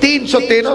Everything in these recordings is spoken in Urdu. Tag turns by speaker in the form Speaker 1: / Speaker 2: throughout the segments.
Speaker 1: 313।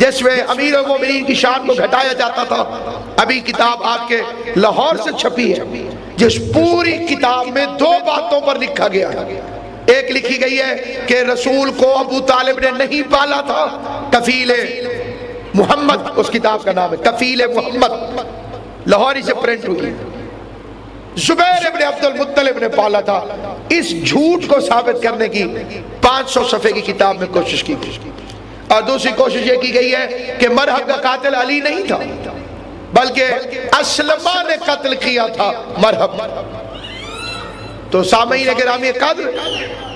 Speaker 1: جس میں امیر المومنین کی شان کو گھٹایا جاتا تھا. ابھی کتاب آپ کے لاہور سے چھپی ہے جس پوری کتاب میں 2 باتوں پر لکھا گیا ہے. ایک لکھی گئی ہے کہ رسول کو ابو طالب نے نہیں پالا تھا, کفیل محمد اس کتاب کا نام ہے, کفیل محمد, لاہوری سے پرنٹ ہوئی. زبیر ابن عبد المطلب نے پالا تھا. اس جھوٹ کو ثابت کرنے کی 500 صفحے کی کتاب میں کوشش کی. اور دوسری کوشش یہ کی گئی ہے کہ مرحب کا قاتل علی نہیں تھا بلکہ اسلمہ نے قتل کیا تھا مرحب. تو سامعین گرامی قدر,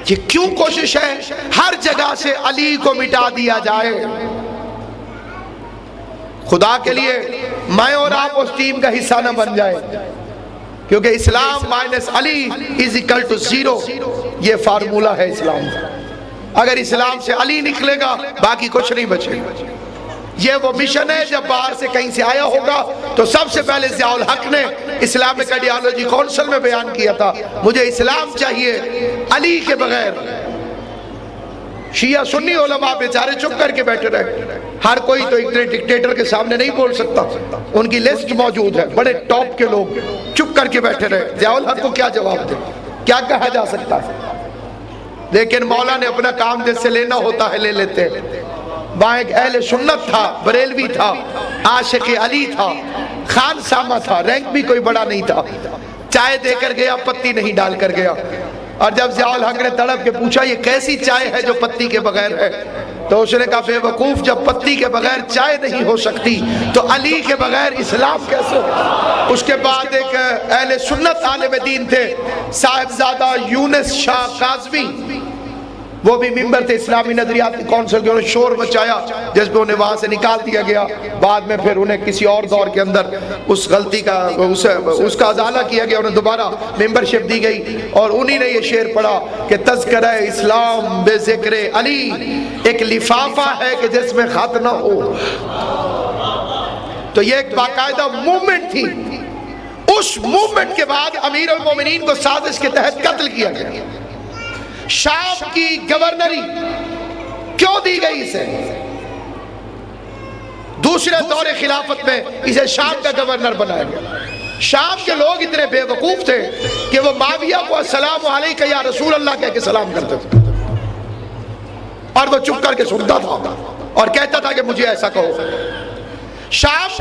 Speaker 1: یہ کیوں کوشش ہے ہر جگہ سے علی کو مٹا دیا جائے؟ خدا کے لیے میں اور آپ اس ٹیم کا حصہ نہ بن جائے, کیونکہ Islam minus Ali is equal to 0. یہ فارمولہ ہے اسلام کا. اگر اسلام سے علی نکلے گا باقی کچھ نہیں بچے گا. یہ وہ مشن ہے جب باہر سے کہیں سے آیا ہوگا تو سب سے پہلے ضیاء الحق نے اسلامک آئیڈیالوجی کونسل میں بیان کیا تھا, مجھے اسلام چاہیے علی کے بغیر. شیعہ سنی علماء بیچارے چپ کر کے بیٹھے رہے. ہر کوئی تو اتنے ڈکٹیٹر کے سامنے نہیں بول سکتا, ان کی لسٹ موجود ہے, بڑے ٹاپ کے لوگ چپ کر کے بیٹھے رہے. ضیاء الحق کو کیا جواب دے, کیا کہا جا سکتا ہے؟ لیکن مولا نے اپنا کام جس سے لینا ہوتا ہے لے لیتے. وہاں ایک اہل سنت تھا, بریلوی تھا, عاشق علی تھا, خان سامہ تھا, رینک بھی کوئی بڑا نہیں تھا. چائے دے کر گیا, پتی نہیں ڈال کر گیا. اور جب ضیاء الحق نے تڑپ کے پوچھا یہ کیسی چائے ہے جو پتی کے بغیر ہے, تو اس نے کہا بے وقوف, جب پتی کے بغیر چائے نہیں ہو سکتی تو علی کے بغیر اسلام کیسے ہو؟ اس کے بعد ایک اہل سنت عالم دین تھے صاحبزادہ یونس شاہ کاظمی, وہ بھی ممبر تھے اسلامی نظریاتی کونسل کے. انہوں نے شور مچایا جس پہ انہیں وہاں سے نکال دیا گیا. بعد میں پھر انہیں کسی اور دور کے اندر اس غلطی کا اس کا ازالہ کیا گیا, انہیں دوبارہ ممبرشپ دی گئی. اور انہی نے یہ شعر پڑھا کہ تذکرہ اسلام بے ذکر علی ایک لفافہ ہے کہ جس میں خط نہ ہو. تو یہ ایک باقاعدہ موومنٹ تھی. اس موومنٹ کے بعد امیر المومنین کو سازش کے تحت قتل کیا گیا. شام کی گورنری کیوں دی گئی اسے؟ دوسرے دور خلافت میں اسے شام کا گورنر بنایا گیا. شام کے لوگ اتنے بے وقوف تھے کہ وہ معاویہ کو السلام علیکہ یا رسول اللہ کہہ کے سلام کرتے تھے, اور وہ چپ کر کے سنتا تھا اور کہتا تھا کہ مجھے ایسا کہو. شام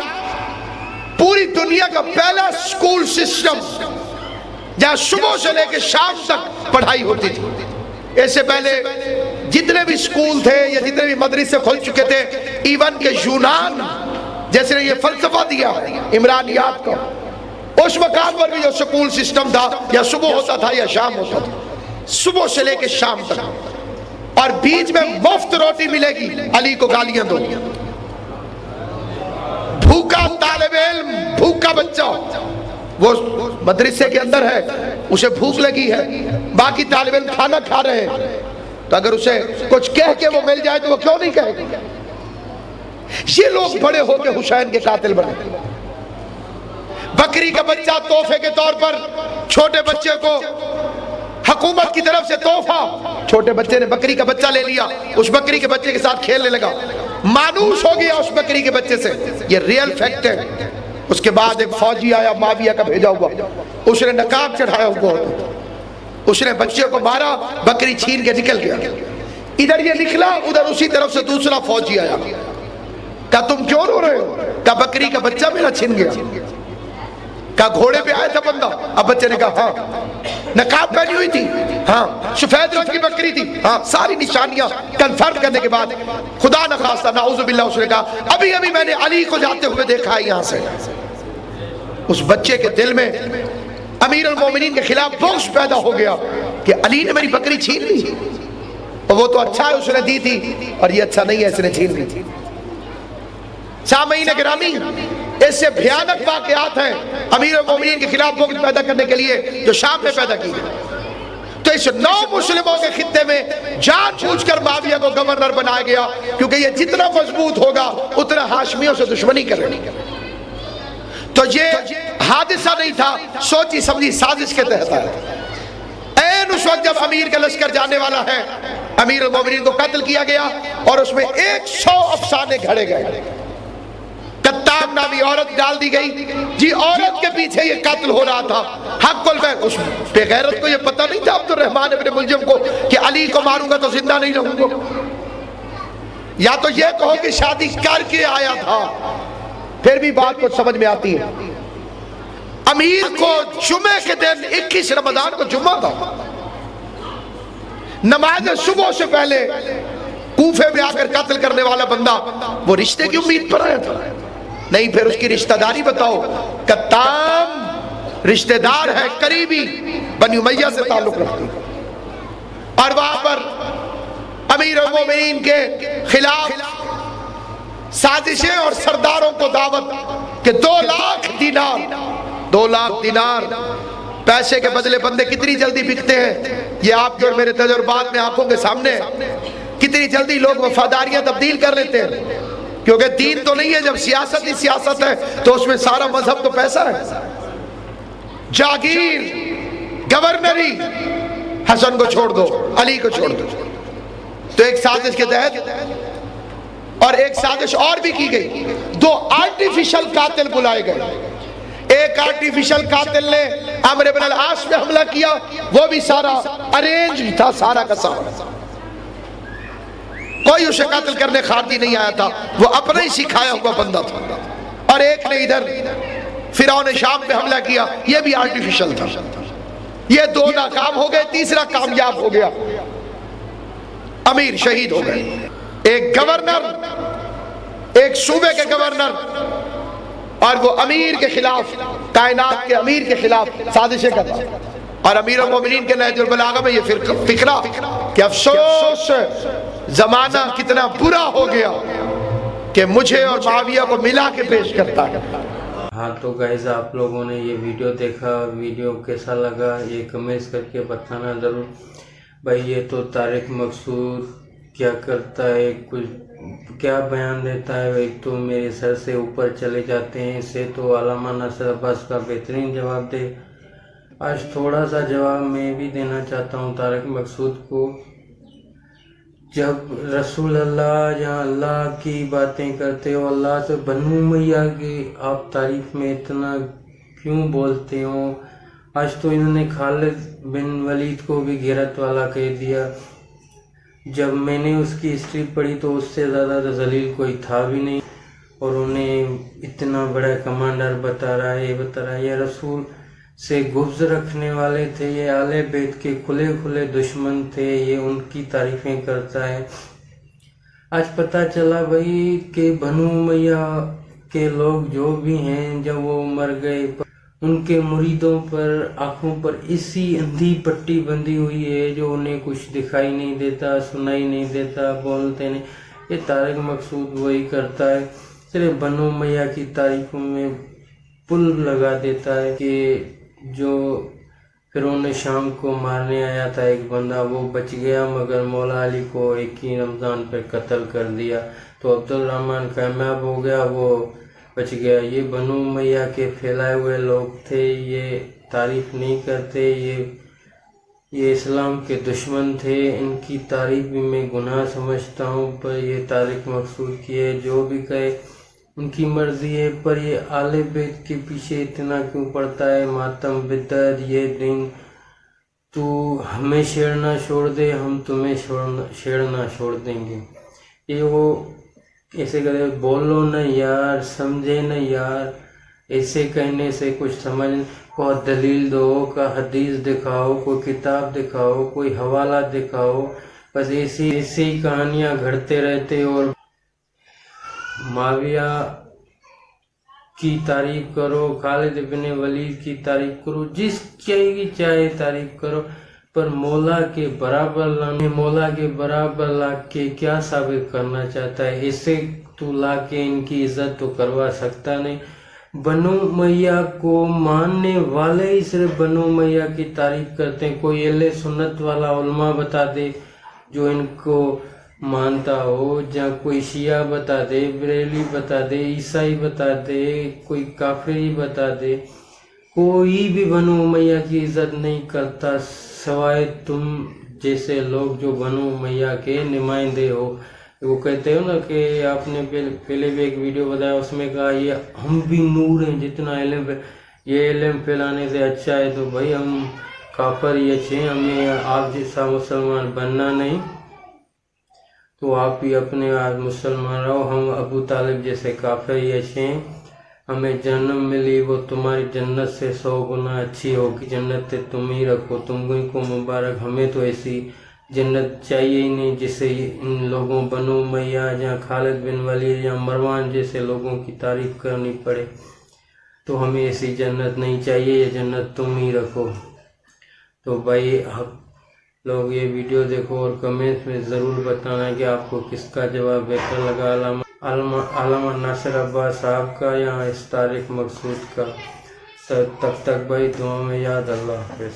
Speaker 1: پوری دنیا کا پہلا سکول سسٹم جہاں صبح سے لے کے شام تک پڑھائی ہوتی تھی. اس سے پہلے جتنے بھی سکول تھے یا جتنے بھی مدرسے کھل چکے تھے, ایون کہ یونان جیسے نے یہ فلسفہ دیا عمرانیات کا, اس مقام پر بھی جو سکول سسٹم تھا یا صبح ہوتا تھا یا شام ہوتا تھا, صبح سے لے کے شام تک. اور بیچ میں مفت روٹی ملے گی, علی کو گالیاں دو. بھوکا طالب علم, بھوکا بچہ, وہ مدرسے کے اندر ہے, اسے بھوک لگی ہے, باقی طالب علم کھانا کھا رہے ہیں, تو اگر اسے کچھ کہہ کے وہ مل جائے تو وہ کیوں نہیں کہے گا؟ یہ لوگ بڑے ہو کے حسین کے قاتل بنے. بکری کا بچہ تحفے کے طور پر چھوٹے بچے کو حکومت کی طرف سے تحفہ, چھوٹے بچے نے بکری کا بچہ لے لیا, اس بکری کے بچے کے ساتھ کھیلنے لگا, مانوس ہو گیا اس بکری کے بچے سے. یہ ریئل فیکٹ ہے. اس کے بعد ایک فوجی آیا معاویہ کا بھیجا ہوا, اس نے نقاب چڑھایا ہوا, اس نے بچے کو مارا, بکری چھین کے نکل گیا. ادھر یہ نکلا, ادھر اسی طرف سے دوسرا فوجی آیا, کہا تم کیوں رو رہے ہو؟ کہا بکری کا بچہ میرا چھن گیا. کہا گھوڑے پہ آیا تھا بندہ؟ اب بچے نے کہا ہاں. نقاب پہنی ہوئی تھی؟ ہاں. سفید رنگ کی بکری تھی؟ ہاں. ساری نشانیاں کنفرم کرنے کے بعد خدا نخواستہ نعوذ باللہ اس نے کہا ابھی ابھی میں نے علی کو جاتے ہوئے دیکھا ہے یہاں سے. اس بچے کے دل میں امیر المومنین کے خلاف بغض پیدا ہو گیا کہ علی نے میری بکری چھین لی, اور وہ تو اچھا ہے اس نے دی تھی, اور یہ اچھا نہیں ہے اس نے چھین لی. سامعین گرامی, اس سے بھیانک واقعات ہیں امیر المومنین کے خلاف بغض پیدا کرنے کے لیے جو شام میں پیدا کی گئی. تو اس 9 مسلموں کے خطے میں جان بوجھ کر معاویہ کو گورنر بنایا گیا, کیونکہ یہ جتنا مضبوط ہوگا اتنا ہاشمیوں سے دشمنی کرے گا. تو یہ حادثہ نہیں تھا, سوچی سمجھی سازش کے تحت آیا. این اس اس وقت جب امیر کا لشکر جانے والا ہے، امیر المومنین کو قتل کیا گیا اور اس میں 100 افسانے گھڑے گئے. کتاب نامی عورت ڈال دی گئی. جی عورت کے پیچھے یہ قتل ہو رہا تھا. حق البیت، اس بے غیرت کو یہ پتہ نہیں تھا عبد الرحمن ابن ملجم کو کہ علی کو ماروں گا تو زندہ نہیں رہوں گا. یا تو یہ کہو کہ شادی کر کے آیا تھا، پھر بھی بات کچھ سمجھ میں آتی ہے. امیر کو جمعے کے دن 21 رمضان کو جمعہ تھا، نماز صبح سے پہلے کوفے میں آ کر قتل کرنے والا بندہ وہ رشتے کی امید پر آیا تھا. نہیں، پھر اس کی رشتہ داری بتاؤ. کتام رشتہ دار ہے، قریبی، بنی امیہ سے تعلق رکھتی، اور وہاں پر امیر المومنین کے خلاف سازشیں اور سرداروں کو دعوت کہ 2 لاکھ دینار پیسے کے بدلے بندے کتنی جلدی بکتے ہیں. یہ آپ کے اور میرے تجربات میں آنکھوں کے سامنے ہے. کتنی جلدی لوگ وفاداریاں تبدیل کر لیتے ہیں، کیونکہ دین تو نہیں ہے. جب سیاست ہی سیاست ہے تو اس میں سارا مذہب تو پیسہ ہے. جاگیر، گورنری، حسن کو چھوڑ دو، علی کو چھوڑ دو. تو ایک سازش کے تحت، اور ایک سازش اور بھی کی گئی. 2 آرٹیفیشل قاتل بلائے گئے. ایک آرٹیفیشل قاتل نے عمرو بن العاص میں حملہ کیا، وہ بھی سارا ارینج تھا، سارا کا سارا. کوئی اسے قتل کرنے خارجی نہیں آیا تھا، وہ اپنا ہی سکھایا ہوا بندہ تھا. اور ایک نے ادھر فرعون شام پہ حملہ کیا، یہ بھی آرٹیفیشل تھا. یہ 2 ناکام ہو گئے، تیسرا کامیاب ہو گیا، امیر شہید ہو گئے. ایک گورنر، ایک صوبے کے گورنر، اور وہ امیر کے خلاف، کائنات کے امیر کے خلاف سازشیں کرتا. اور امیر المومنین کے نہج البلاغہ میں یہ فقرہ کہ افسوس زمانہ کتنا برا ہو گیا کہ مجھے اور معاویہ کو ملا کے پیش کرتا ہے.
Speaker 2: ہاں تو گائز، آپ لوگوں نے یہ ویڈیو دیکھا، ویڈیو کیسا لگا یہ کمنٹس کر کے بتانا ضرور. بھائی یہ تو طارق مقصود کیا کرتا ہے، کچھ کیا بیان دیتا ہے، ایک تو میرے سر سے اوپر چلے جاتے ہیں. اسے تو علامہ ناصر عباس کا بہترین جواب دے. آج تھوڑا سا جواب میں بھی دینا چاہتا ہوں طارق مقصود کو. جب رسول اللہ، جہاں اللہ کی باتیں کرتے ہو، اللہ سے بنو امیہ کی آپ تعریف میں اتنا کیوں بولتے ہو؟ آج تو انہوں نے خالد بن ولید کو بھی غیرت والا کہہ دیا. جب میں نے اس کی ہسٹری پڑھی تو اس سے زیادہ ذلیل کوئی تھا بھی نہیں، اور انہیں اتنا بڑا کمانڈر بتا رہا ہے. یہ بتا رہا ہے یہ رسول سے گبز رکھنے والے تھے، یہ اہل بیت کے کھلے کھلے دشمن تھے، یہ ان کی تعریفیں کرتا ہے. آج پتہ چلا بھائی کہ بنو امیہ کے لوگ جو بھی ہیں، جب وہ مر گئے ان کے مریدوں پر آنکھوں پر اسی اندھی پٹی بندھی ہوئی ہے جو انہیں کچھ دکھائی نہیں دیتا، سنائی نہیں دیتا، بولتے نہیں. یہ طارق مقصود وہی کرتا ہے، صرف بنو امیہ کی تعریفوں میں پل لگا دیتا ہے کہ جو فرعون شام کو مارنے آیا تھا ایک بندہ، وہ بچ گیا، مگر مولا علی کو 21 رمضان پہ قتل کر دیا تو عبد الرحمن کامیاب ہو گیا، وہ بچ گیا. یہ بنو امیہ کے پھیلائے ہوئے لوگ تھے، یہ تعریف نہیں کرتے، یہ اسلام کے دشمن تھے. ان کی تعریف بھی میں گناہ سمجھتا ہوں، پر یہ طارق مقصود کی ہے، جو بھی کہے ان کی مرضی ہے. پر یہ آل بیت کے پیچھے اتنا کیوں پڑتا ہے؟ ماتم بدعت، یہ دن تو ہمیں چھیڑنا چھوڑ دے، ہم تمہیں چھیڑنا چھوڑ دیں گے. یہ وہ ایسے کرے، بولو نا یار، سمجھے نا یار. ایسے کہنے سے کچھ سمجھ، کوئی دلیل دو، کوئی حدیث دکھاؤ، کوئی کتاب دکھاؤ، کوئی حوالہ دکھاؤ. بس ایسی ہی کہانیاں گھڑتے رہتے اور معاویہ کی تعریف کرو، خالد بن ولید کی تعریف کرو، جس کی چاہے تعریف کرو، پر مولا کے برابر لا کے کیا ثابت کرنا چاہتا ہے؟ اسے تو لا کے ان کی عزت تو کروا سکتا نہیں. بنو امیہ کو ماننے والے ہی صرف بنو امیہ کی تعریف کرتے ہیں. کوئی اہل سنت والا علماء بتا دے جو ان کو مانتا ہو، یا کوئی شیعہ بتا دے، بریلوی بتا دے، عیسائی بتا دے، کوئی کافری بتا دے. کوئی بھی بنو امیہ کی عزت نہیں کرتا، سوائے تم جیسے لوگ جو بنو امیہ کے نمائندے ہو. وہ کہتے ہو نا کہ آپ نے پہلے بھی ایک ویڈیو بتایا، اس میں کہا یہ ہم بھی نور ہیں، جتنا علم یہ علم پھیلانے سے اچھا ہے. تو بھائی ہم کافر ہی اچھے ہیں، ہمیں آپ جیسا مسلمان بننا نہیں. تو آپ بھی اپنے آپ مسلمان رہو، ہم ابو طالب جیسے کافر ہی اچھے ہیں. ہمیں جنت ملی وہ تمہاری جنت سے 100 گنا اچھی ہوگی. جنت تم ہی رکھو، تم کو مبارک. ہمیں تو ایسی جنت چاہیے ہی نہیں جسے ان لوگوں بنو امیہ یا خالد بن ولید یا مروان جیسے لوگوں کی تعریف کرنی پڑے. تو ہمیں ایسی جنت نہیں چاہیے، یہ جنت تم ہی رکھو. تو بھائی لوگ یہ ویڈیو دیکھو اور کمنٹ میں ضرور بتانا کہ آپ کو کس کا جواب بہتر لگا، علامہ ناصر عباس صاحب کا یا اس طارق مقصود کا. تب تک بھائی دعا میں یاد. اللہ حافظ.